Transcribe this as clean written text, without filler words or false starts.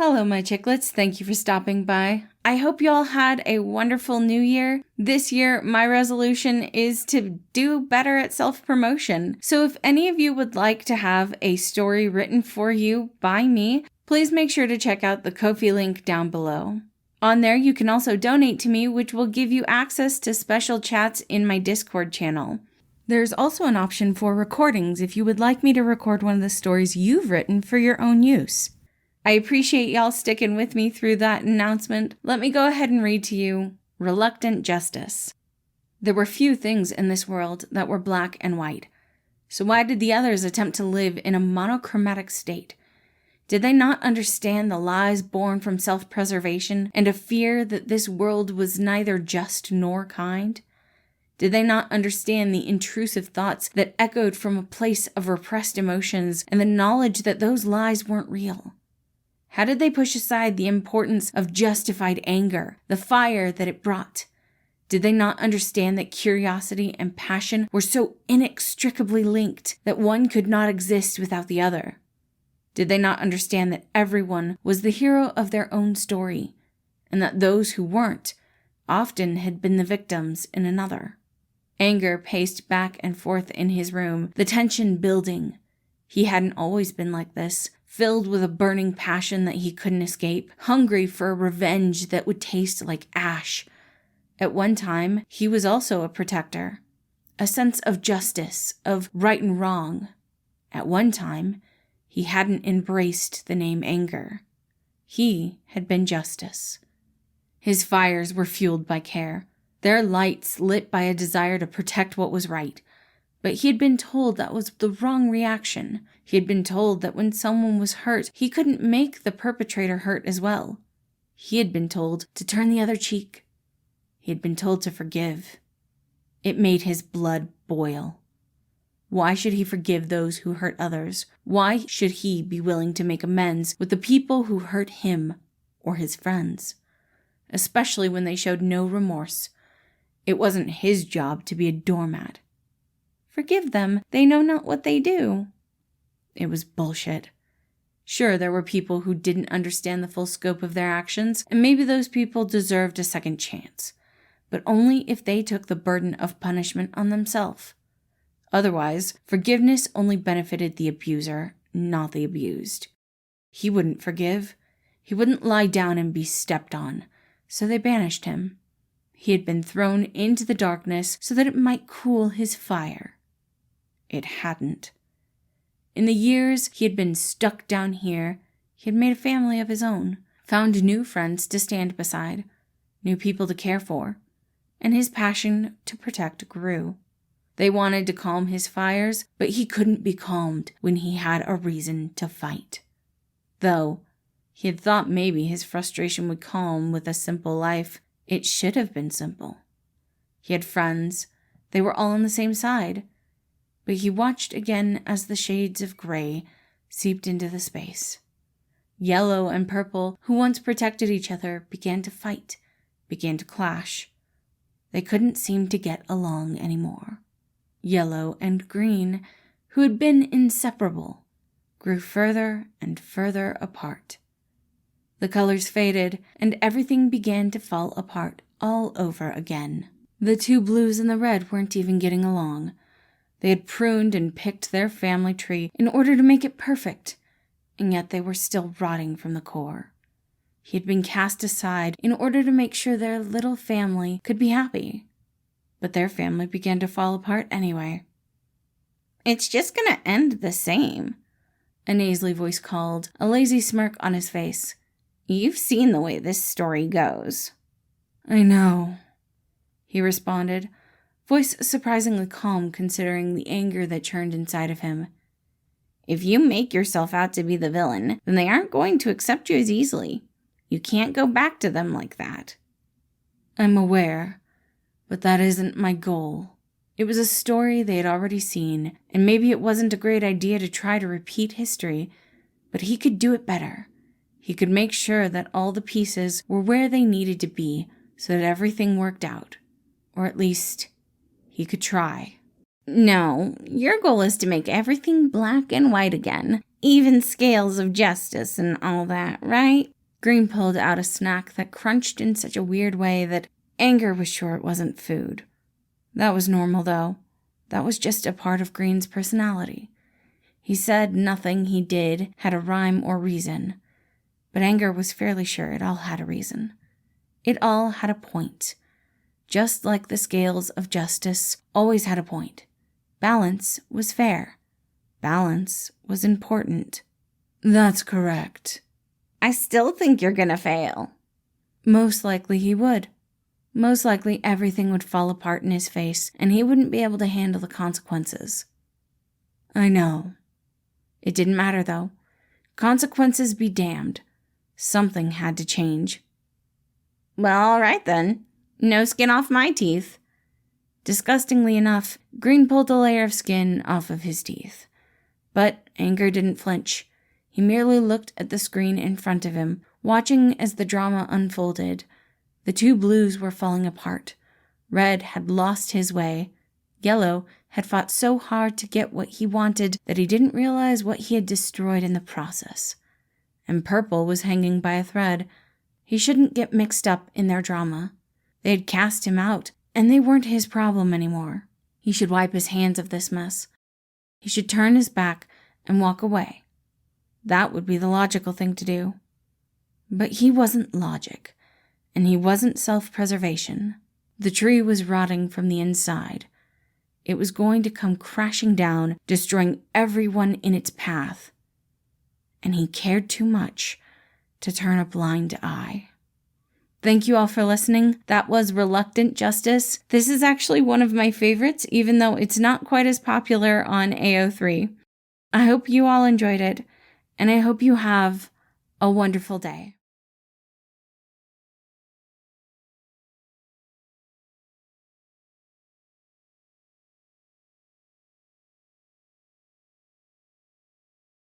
Hello, my chicklets. Thank you for stopping by. I hope you all had a wonderful new year. This year, my resolution is to do better at self-promotion. So if any of you would like to have a story written for you by me, please make sure to check out the Ko-fi link down below. On there, you can also donate to me, which will give you access to special chats in my Discord channel. There's also an option for recordings if you would like me to record one of the stories you've written for your own use. I appreciate y'all sticking with me through that announcement. Let me go ahead and read to you Reluctant Justice. There were few things in this world that were black and white. So why did the others attempt to live in a monochromatic state? Did they not understand the lies born from self-preservation and a fear that this world was neither just nor kind? Did they not understand the intrusive thoughts that echoed from a place of repressed emotions and the knowledge that those lies weren't real? How did they push aside the importance of justified anger, the fire that it brought? Did they not understand that curiosity and passion were so inextricably linked that one could not exist without the other? Did they not understand that everyone was the hero of their own story, and that those who weren't often had been the victims in another? Anger paced back and forth in his room, the tension building. He hadn't always been like this, filled with a burning passion that he couldn't escape, hungry for a revenge that would taste like ash. At one time, he was also a protector, a sense of justice, of right and wrong. At one time, he hadn't embraced the name anger. He had been justice. His fires were fueled by care, their lights lit by a desire to protect what was right. But he had been told that was the wrong reaction. He had been told that when someone was hurt, he couldn't make the perpetrator hurt as well. He had been told to turn the other cheek. He had been told to forgive. It made his blood boil. Why should he forgive those who hurt others? Why should he be willing to make amends with the people who hurt him or his friends? Especially when they showed no remorse. It wasn't his job to be a doormat. Forgive them, they know not what they do. It was bullshit. Sure, there were people who didn't understand the full scope of their actions, and maybe those people deserved a second chance, but only if they took the burden of punishment on themselves. Otherwise, forgiveness only benefited the abuser, not the abused. He wouldn't forgive. He wouldn't lie down and be stepped on, so they banished him. He had been thrown into the darkness so that it might cool his fire. It hadn't. In the years he had been stuck down here, he had made a family of his own, found new friends to stand beside, new people to care for, and his passion to protect grew. They wanted to calm his fires, but he couldn't be calmed when he had a reason to fight. Though he had thought maybe his frustration would calm with a simple life, it should have been simple. He had friends. They were all on the same side. But he watched again as the shades of gray seeped into the space. Yellow and purple, who once protected each other, began to fight, began to clash. They couldn't seem to get along anymore. Yellow and green, who had been inseparable, grew further and further apart. The colors faded, and everything began to fall apart all over again. The two blues and the red weren't even getting along. They had pruned and picked their family tree in order to make it perfect, and yet they were still rotting from the core. He had been cast aside in order to make sure their little family could be happy. But their family began to fall apart anyway. "It's just gonna end the same," a nasally voice called, a lazy smirk on his face. "You've seen the way this story goes." "I know," he responded, voice surprisingly calm considering the anger that churned inside of him. "If you make yourself out to be the villain, then they aren't going to accept you as easily. You can't go back to them like that." "I'm aware, but that isn't my goal." It was a story they had already seen, and maybe it wasn't a great idea to try to repeat history, but he could do it better. He could make sure that all the pieces were where they needed to be so that everything worked out. Or at least, he could try. "No, your goal is to make everything black and white again. even scales of justice and all that, right? Green pulled out a snack that crunched in such a weird way that Anger was sure it wasn't food. That was normal, though. That was just a part of Green's personality. He said nothing he did had a rhyme or reason, but Anger was fairly sure it all had a reason. It all had a point. Just like the scales of justice always had a point. Balance was fair. Balance was important. That's correct. I still think you're gonna fail. Most likely he would. Most likely everything would fall apart in his face, and he wouldn't be able to handle the consequences. I know. It didn't matter, though. Consequences be damned. Something had to change. Well, all right then. No skin off my teeth. Disgustingly enough, Green pulled a layer of skin off of his teeth. But Anger didn't flinch. He merely looked at the screen in front of him, watching as the drama unfolded. The two blues were falling apart. Red had lost his way. Yellow had fought so hard to get what he wanted that he didn't realize what he had destroyed in the process. And Purple was hanging by a thread. He shouldn't get mixed up in their drama. They had cast him out, and they weren't his problem anymore. He should wipe his hands of this mess. He should turn his back and walk away. That would be the logical thing to do. But he wasn't logic, and he wasn't self-preservation. The tree was rotting from the inside. It was going to come crashing down, destroying everyone in its path. And he cared too much to turn a blind eye. Thank you all for listening. That was Reluctant Justice. This is actually one of my favorites, even though it's not quite as popular on AO3. I hope you all enjoyed it, and I hope you have a wonderful day.